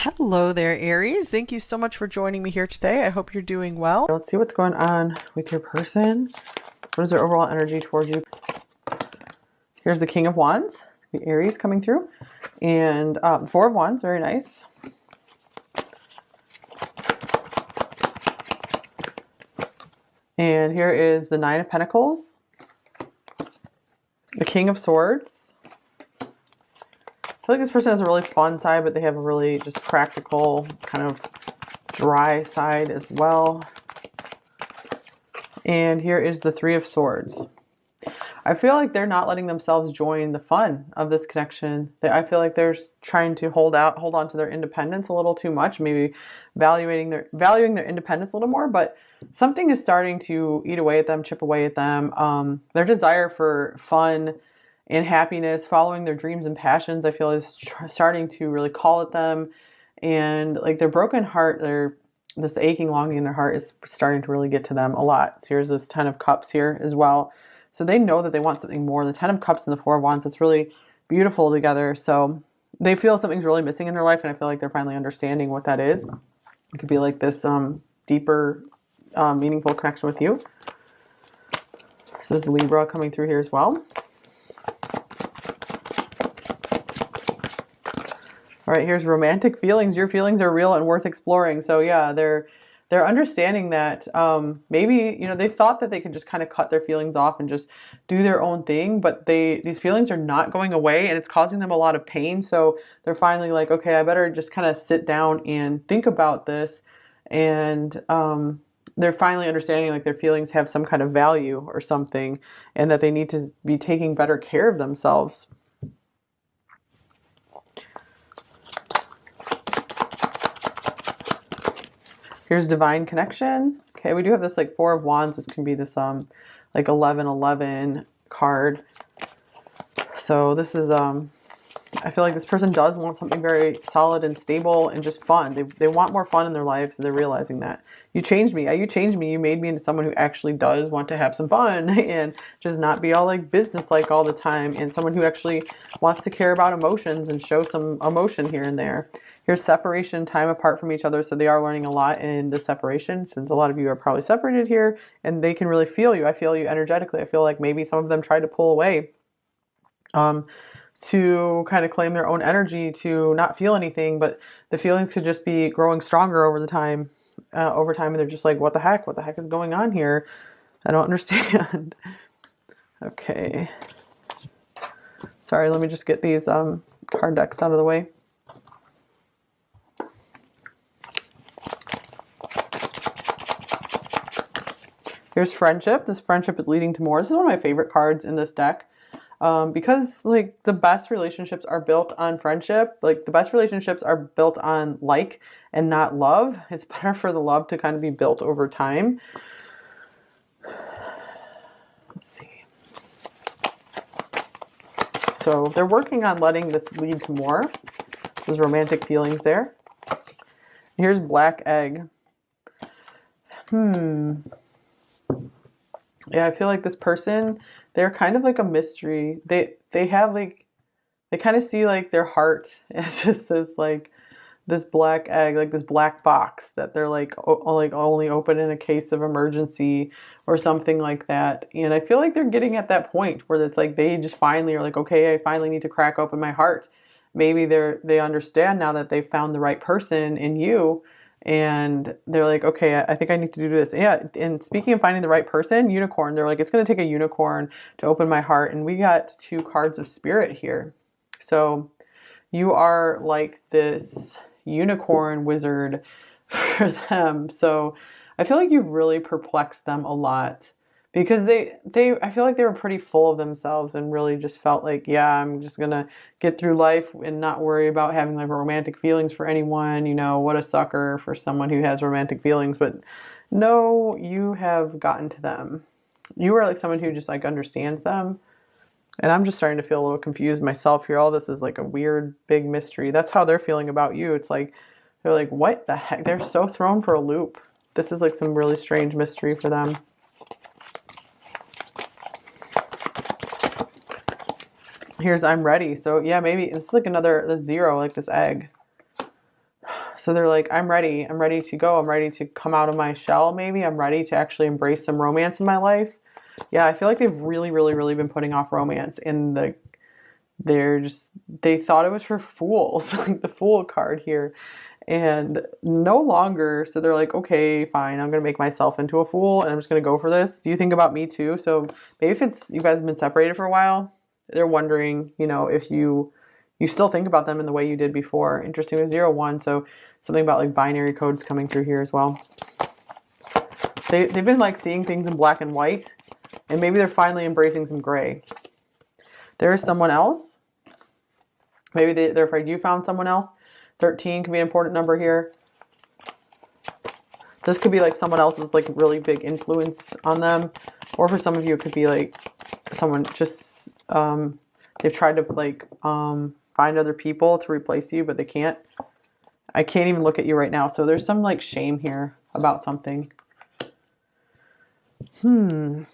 Hello there, Aries. Thank you so much for joining me here today. I hope you're doing well. Let's see what's going on with your person. What is their overall energy towards you? Here's the King of Wands, the Aries coming through. And Four of Wands, very nice. And here is the Nine of Pentacles, the King of Swords. I feel like this person has a really fun side, but they have a really just practical, kind of dry side as well. And here is the Three of Swords. I feel like they're not letting themselves join the fun of this connection. I feel like they're trying to hold on to their independence a little too much, maybe valuing their independence a little more, but something is starting to eat away at them, chip away at them. Their desire for fun and happiness, following their dreams and passions, I feel is starting to really call at them. And like their broken heart, this aching longing in their heart is starting to really get to them a lot. So here's this Ten of Cups here as well. So they know that they want something more. The Ten of Cups and the Four of Wands, it's really beautiful together. So they feel something's really missing in their life, and I feel like they're finally understanding what that is. It could be like this deeper, meaningful connection with you. This is Libra coming through here as well. All right, here's romantic feelings. Your feelings are real and worth exploring. So yeah, they're understanding that maybe, they thought that they could just kind of cut their feelings off and just do their own thing, but these feelings are not going away and it's causing them a lot of pain. So they're finally like, okay, I better just kind of sit down and think about this. And they're finally understanding like their feelings have some kind of value or something, and that they need to be taking better care of themselves. Here's divine connection. Okay, we do have this like Four of Wands, which can be this like 11-11 card. So this is I feel like this person does want something very solid and stable and just fun. They want more fun in their life, so they're realizing that. You changed me. You changed me. You made me into someone who actually does want to have some fun and just not be all like business-like all the time, and someone who actually wants to care about emotions and show some emotion here and there. Here's separation, time apart from each other. So they are learning a lot in the separation, since a lot of you are probably separated here, and they can really feel you. I feel you energetically. I feel like maybe some of them tried to pull away to kind of claim their own energy, to not feel anything, but the feelings could just be growing stronger over time, and they're just like, what the heck? What the heck is going on here? I don't understand. Okay. Sorry, let me just get these card decks out of the way. Here's friendship. This friendship is leading to more. This is one of my favorite cards in this deck. Because like the best relationships are built on friendship. Like the best relationships are built on like and not love. It's better for the love to kind of be built over time. Let's see. So they're working on letting this lead to more. Those romantic feelings there. Here's black egg. Yeah, I feel like this person, they're kind of like a mystery. They have like, they kind of see like their heart as just this black egg, like this black box that they're like only open in a case of emergency or something like that. And I feel like they're getting at that point where it's like they just finally are like, okay, I finally need to crack open my heart. Maybe they understand now that they've found the right person in you. And they're like, okay, I think I need to do this. Yeah, and speaking of finding the right person, unicorn, they're like, it's going to take a unicorn to open my heart. And we got two cards of spirit here. So you are like this unicorn wizard for them. So I feel like you've really perplexed them a lot, because I feel like they were pretty full of themselves and really just felt like, yeah, I'm just gonna get through life and not worry about having like romantic feelings for anyone. What a sucker for someone who has romantic feelings. But no, you have gotten to them. You are like someone who just like understands them. And I'm just starting to feel a little confused myself here. All this is like a weird big mystery. That's how they're feeling about you. It's like, they're like, what the heck? They're so thrown for a loop. This is like some really strange mystery for them. Here's I'm ready. So yeah, maybe it's like the zero, like this egg. So they're like, I'm ready. I'm ready to go. I'm ready to come out of my shell, maybe. I'm ready to actually embrace some romance in my life. Yeah, I feel like they've really, really, really been putting off romance. And they thought it was for fools, like the fool card here. And no longer. So they're like, okay, fine. I'm going to make myself into a fool and I'm just going to go for this. Do you think about me too? So maybe if it's, you guys have been separated for a while, they're wondering, if you still think about them in the way you did before. Interesting with 0-1. So something about like binary codes coming through here as well. They've been like seeing things in black and white, and maybe they're finally embracing some gray. There is someone else. Maybe they're afraid you found someone else. 13 could be an important number here. This could be like someone else's like really big influence on them. Or for some of you, it could be like someone just, they've tried to like find other people to replace you, but they can't. I can't even look at you right now. So there's some like shame here about something. And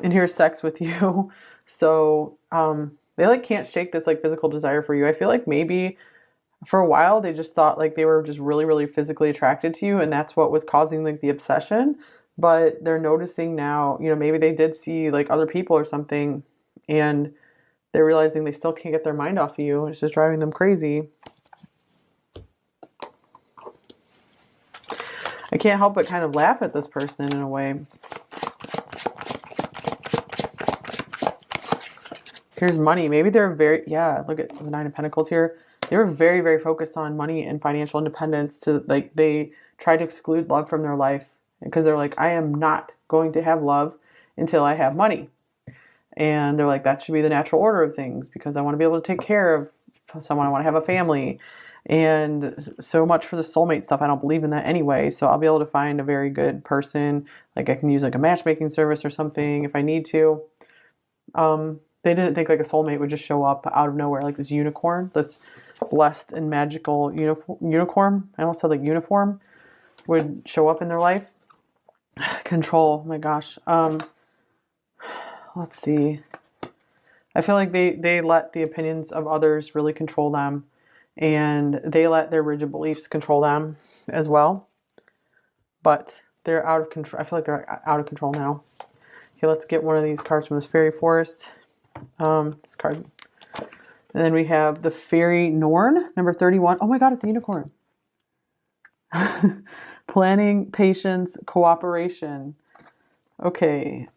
here's sex with you. So they like can't shake this like physical desire for you. I feel like maybe for a while they just thought like they were just really, really physically attracted to you, and that's what was causing like the obsession. But they're noticing now, maybe they did see like other people or something, and they're realizing they still can't get their mind off of you. It's just driving them crazy. I can't help but kind of laugh at this person in a way. Here's money. Maybe they're look at the 9 of Pentacles here. They were very, very focused on money and financial independence. They try to exclude love from their life because they're like, I am not going to have love until I have money. And they're like, that should be the natural order of things because I want to be able to take care of someone. I want to have a family. And so much for the soulmate stuff. I don't believe in that anyway. So I'll be able to find a very good person. Like I can use like a matchmaking service or something if I need to. They didn't think like a soulmate would just show up out of nowhere, like this unicorn, this blessed and magical unicorn. I almost said like uniform would show up in their life. Control. Oh my gosh. Let's see. I feel like they let the opinions of others really control them, and they let their rigid beliefs control them as well. But they're out of control. I feel like they're out of control now. Okay, let's get one of these cards from this fairy forest. This card. And then we have the Fairy Norn, number 31. Oh my God, it's a unicorn. Planning, patience, cooperation. Okay.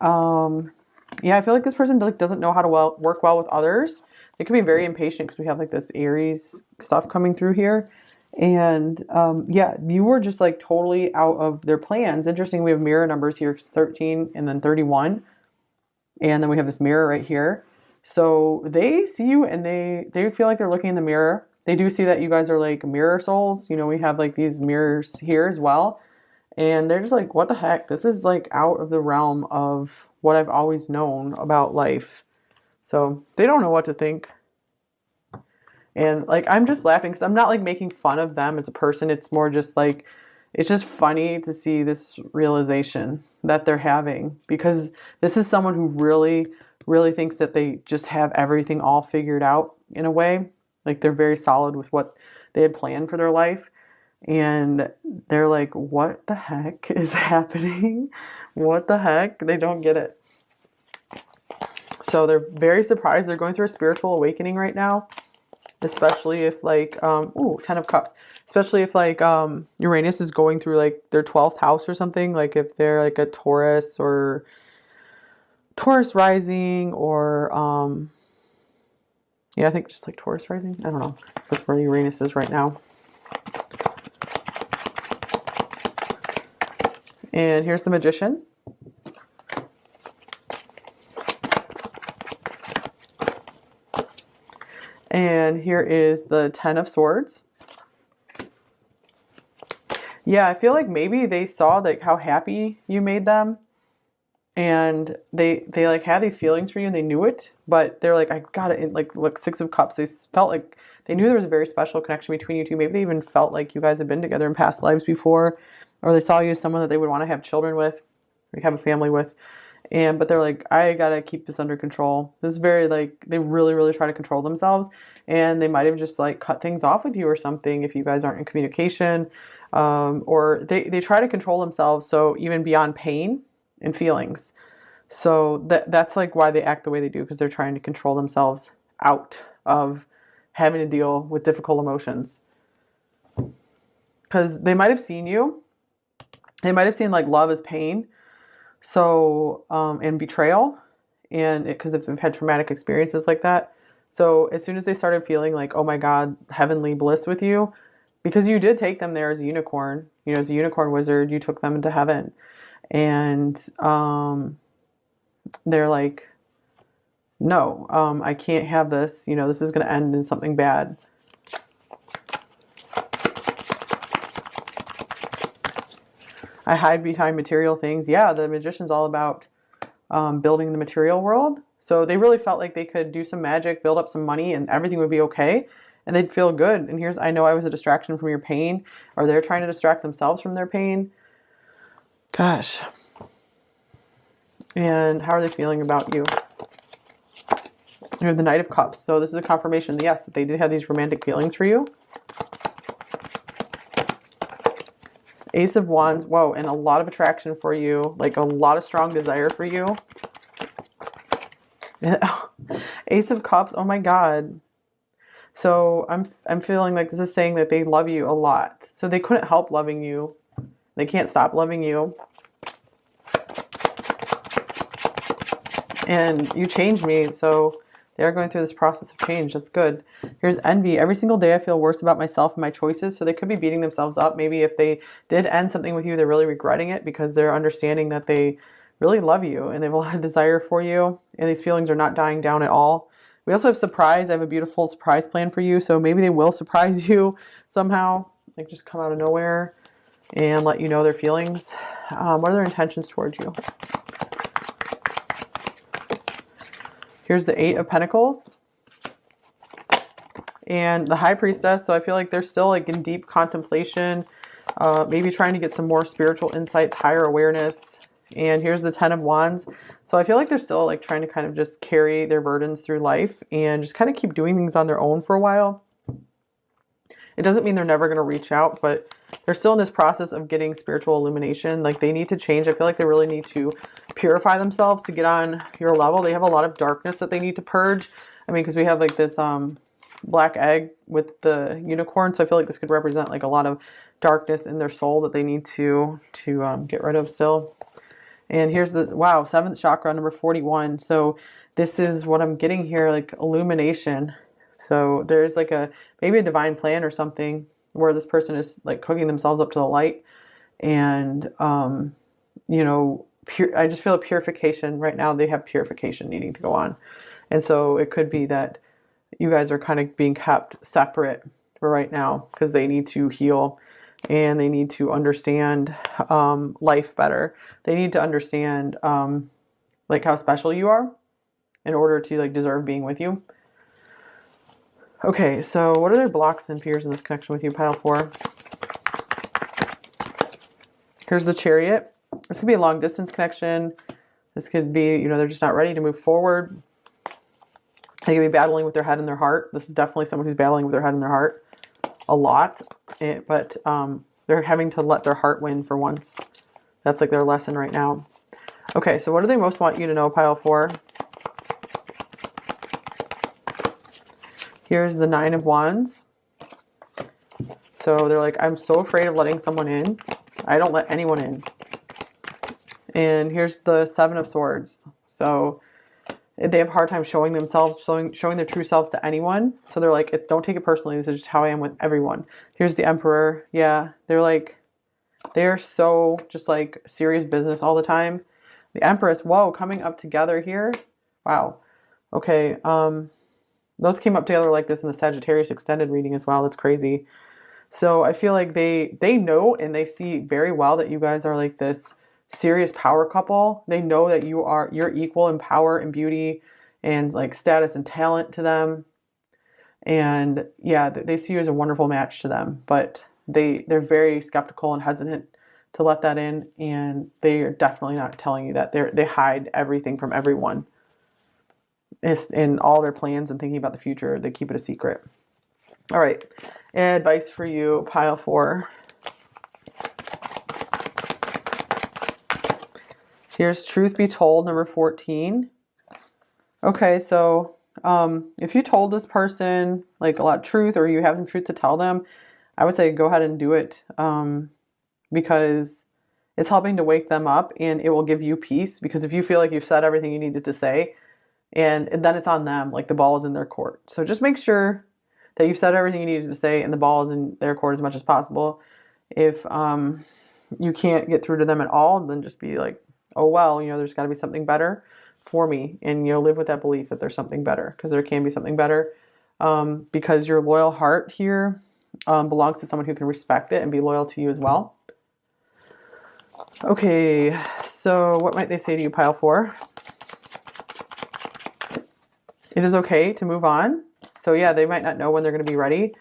Yeah, I feel like this person like doesn't know how to work well with others. They could be very impatient because we have like this Aries stuff coming through here. And yeah, you were just like totally out of their plans. Interesting, we have mirror numbers here, 13 and then 31. And then we have this mirror right here. So they see you and they feel like they're looking in the mirror. They do see that you guys are like mirror souls. We have like these mirrors here as well. And they're just like, what the heck? This is like out of the realm of what I've always known about life. So they don't know what to think. And like, I'm just laughing because I'm not like making fun of them as a person. It's more just like, it's just funny to see this realization that they're having, because this is someone who really, really thinks that they just have everything all figured out in a way. Like they're very solid with what they had planned for their life. And they're like, what the heck is happening? What the heck? They don't get it. So they're very surprised. They're going through a spiritual awakening right now. Especially if like, 10 of Cups. Especially if like Uranus is going through like their 12th house or something. Like if they're like a Taurus or Taurus rising or, yeah, I think just like Taurus rising. I don't know. That's where Uranus is right now. And here's the Magician. And here is the 10 of Swords. Yeah, I feel like maybe they saw like how happy you made them. And they like had these feelings for you and they knew it. But they're like, I got it. Like, look, 6 of Cups. They felt like they knew there was a very special connection between you two. Maybe they even felt like you guys had been together in past lives before. Or they saw you as someone that they would want to have children with. Or have a family with. But they're like, I gotta keep this under control. This is very like, they really, really try to control themselves. and they might have just like cut things off with you or something if you guys aren't in communication. Or they try to control themselves, so even beyond pain and feelings. So that's like why they act the way they do, because they're trying to control themselves out of having to deal with difficult emotions. Because they might have seen you. They might have seen like love as pain. So, and betrayal. And because if they've had traumatic experiences like that. So as soon as they started feeling like, oh my God, heavenly bliss with you, because you did take them there as a unicorn, you know, as a unicorn wizard, you took them into heaven. And they're like, no, I can't have this. You know, this is going to end in something bad. I hide behind material things. Yeah, the magician's all about building the material world. So they really felt like they could do some magic, build up some money, and everything would be okay. And they'd feel good. And here's, I know I was a distraction from your pain, or they're trying to distract themselves from their pain. Gosh. And how are they feeling about you? You have the Knight of Cups. So this is a confirmation, yes, that they did have these romantic feelings for you. Ace of Wands. Whoa, and a lot of attraction for you. Like a lot of strong desire for you. Ace of Cups. Oh my God. So I'm feeling like this is saying that they love you a lot. So they couldn't help loving you. They can't stop loving you. And you changed me, so they're going through this process of change. That's good. Here's envy. Every single day I feel worse about myself and my choices. So they could be beating themselves up. Maybe if they did end something with you, they're really regretting it because they're understanding that they really love you and they have a lot of desire for you. And these feelings are not dying down at all. We also have surprise. I have a beautiful surprise plan for you. So maybe they will surprise you somehow. Like just come out of nowhere and let you know their feelings. What are their intentions towards you? Here's the Eight of Pentacles and the High Priestess. So I feel like they're still like in deep contemplation, maybe trying to get some more spiritual insights, higher awareness. And here's the Ten of Wands. So I feel like they're still like trying to kind of just carry their burdens through life and just kind of keep doing things on their own for a while. It doesn't mean they're never going to reach out, but they're still in this process of getting spiritual illumination. Like they need to change. I feel like they really need to purify themselves to get on your level. They have a lot of darkness that they need to purge. I mean, because we have like this black egg with the unicorn. So I feel like this could represent like a lot of darkness in their soul that they need to get rid of still. And here's this, wow, 7th chakra, number 41. So this is what I'm getting here, like illumination. So there's like maybe a divine plan or something where this person is like cooking themselves up to the light. And, you know, I just feel a purification right now. They have purification needing to go on. And so it could be that you guys are kind of being kept separate for right now because they need to heal and they need to understand life better. They need to understand like how special you are in order to like deserve being with you. Okay, so what are their blocks and fears in this connection with you, pile 4? Here's the Chariot. This could be a long distance connection. This could be, you know, they're just not ready to move forward. They could be battling with their head and their heart. This is definitely someone who's battling with their head and their heart a lot. But they're having to let their heart win for once. That's like their lesson right now. Okay, so what do they most want you to know, pile 4? Here's the 9 of Wands. So they're like, I'm so afraid of letting someone in. I don't let anyone in. And here's the 7 of Swords. So they have a hard time showing themselves, showing their true selves to anyone. So they're like, don't take it personally. This is just how I am with everyone. Here's the Emperor. Yeah, they're like, they're so just like serious business all the time. The Empress, whoa, coming up together here. Wow. Okay, those came up together like this in the Sagittarius extended reading as well. That's crazy. So I feel like they know and they see very well that you guys are like this serious power couple. They know that you're equal in power and beauty and like status and talent to them. And yeah, they see you as a wonderful match to them, but they're very skeptical and hesitant to let that in. And they are definitely not telling you that. They hide everything from everyone. in all their plans and thinking about the future, they keep it a secret. All right. Advice for you, pile 4. Here's truth be told, number 14. Okay, so if you told this person like a lot of truth, or you have some truth to tell them, I would say go ahead and do it, because it's helping to wake them up, and it will give you peace. Because if you feel like you've said everything you needed to say, and then it's on them, like the ball is in their court. So just make sure that you've said everything you needed to say and the ball is in their court as much as possible. If you can't get through to them at all, then just be like, oh, well, there's got to be something better for me. And, live with that belief that there's something better, because there can be something better. Because your loyal heart here belongs to someone who can respect it and be loyal to you as well. Okay, so what might they say to you, pile 4? It is okay to move on. So yeah, they might not know when they're going to be ready.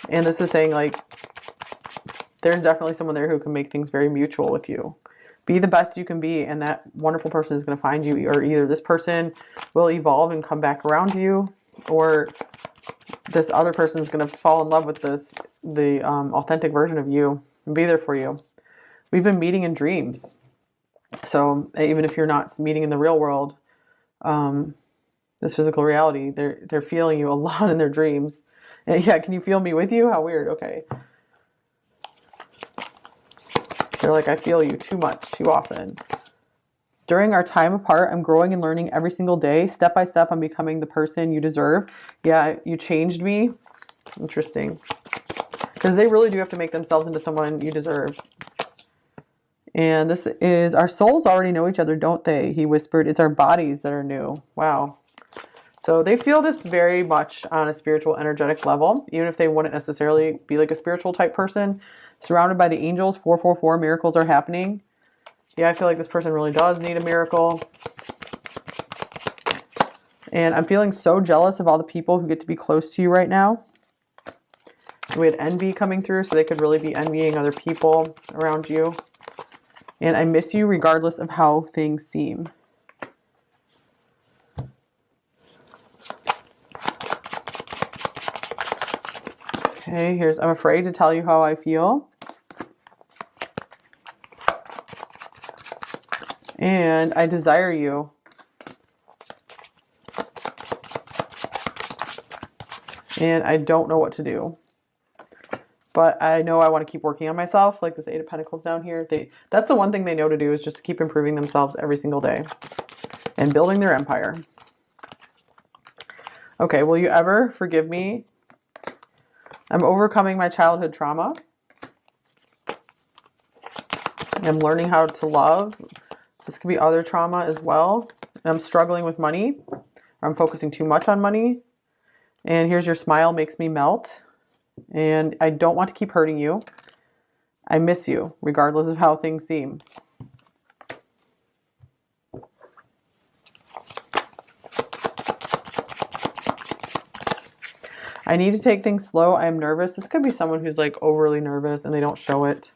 And this is saying like, there's definitely someone there who can make things very mutual with you. Be the best you can be, and that wonderful person is going to find you, or either this person will evolve and come back around to you, or this other person is going to fall in love with the authentic version of you and be there for you. We've been meeting in dreams. So even if you're not meeting in the real world, this physical reality, they're feeling you a lot in their dreams. And yeah, can you feel me with you? How weird. Okay. They're like, I feel you too much, too often. During our time apart, I'm growing and learning every single day. Step by step, I'm becoming the person you deserve. Yeah, you changed me. Interesting. Because they really do have to make themselves into someone you deserve. And this is, our souls already know each other, don't they? He whispered, it's our bodies that are new. Wow. So they feel this very much on a spiritual, energetic level, even if they wouldn't necessarily be like a spiritual type person. Surrounded by the angels, 444, miracles are happening. Yeah, I feel like this person really does need a miracle. And I'm feeling so jealous of all the people who get to be close to you right now. We had envy coming through, so they could really be envying other people around you. And I miss you regardless of how things seem. Okay, here's, I'm afraid to tell you how I feel. And I desire you. And I don't know what to do. But I know I want to keep working on myself, like this 8 of Pentacles down here. That's the one thing they know to do, is just to keep improving themselves every single day and building their empire. Okay, will you ever forgive me? I'm overcoming my childhood trauma. I'm learning how to love. This could be other trauma as well. I'm struggling with money. I'm focusing too much on money. And here's your smile makes me melt. And I don't want to keep hurting you. I miss you, regardless of how things seem. I need to take things slow. I am nervous. This could be someone who's like overly nervous and they don't show it.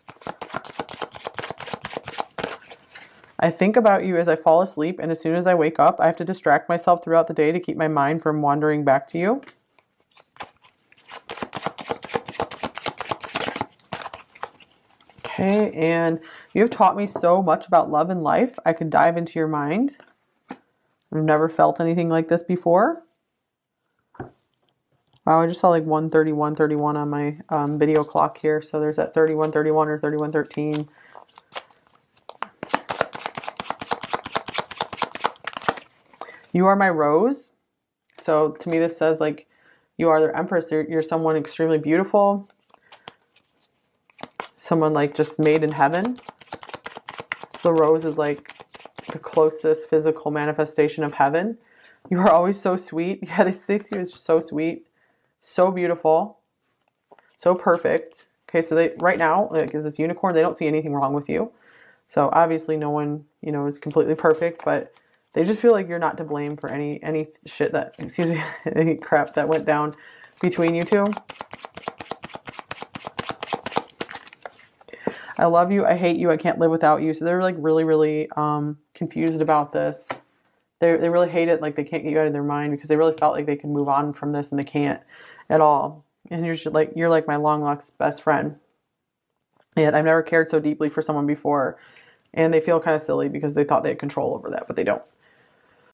I think about you as I fall asleep, and as soon as I wake up, I have to distract myself throughout the day to keep my mind from wandering back to you. Okay, and you have taught me so much about love and life. I could dive into your mind. I've never felt anything like this before. Wow, I just saw like 1:31:31 on my video clock here. So there's that 31:31 or 31:13. You are my rose. So to me, this says like you are their empress. You're someone extremely beautiful. Someone like just made in heaven. So the rose is like the closest physical manifestation of heaven. You are always so sweet. Yeah, they see you as so sweet. So beautiful. So perfect. Okay, so they right now, like as this unicorn, they don't see anything wrong with you. So obviously no one, is completely perfect, but they just feel like you're not to blame for any shit that, excuse me, any crap that went down between you two. I love you. I hate you. I can't live without you. So they're like really, really confused about this. They really hate it, like they can't get you out of their mind because they really felt like they can move on from this and they can't at all. And you're like my long lost best friend. And I've never cared so deeply for someone before. And they feel kind of silly because they thought they had control over that, but they don't.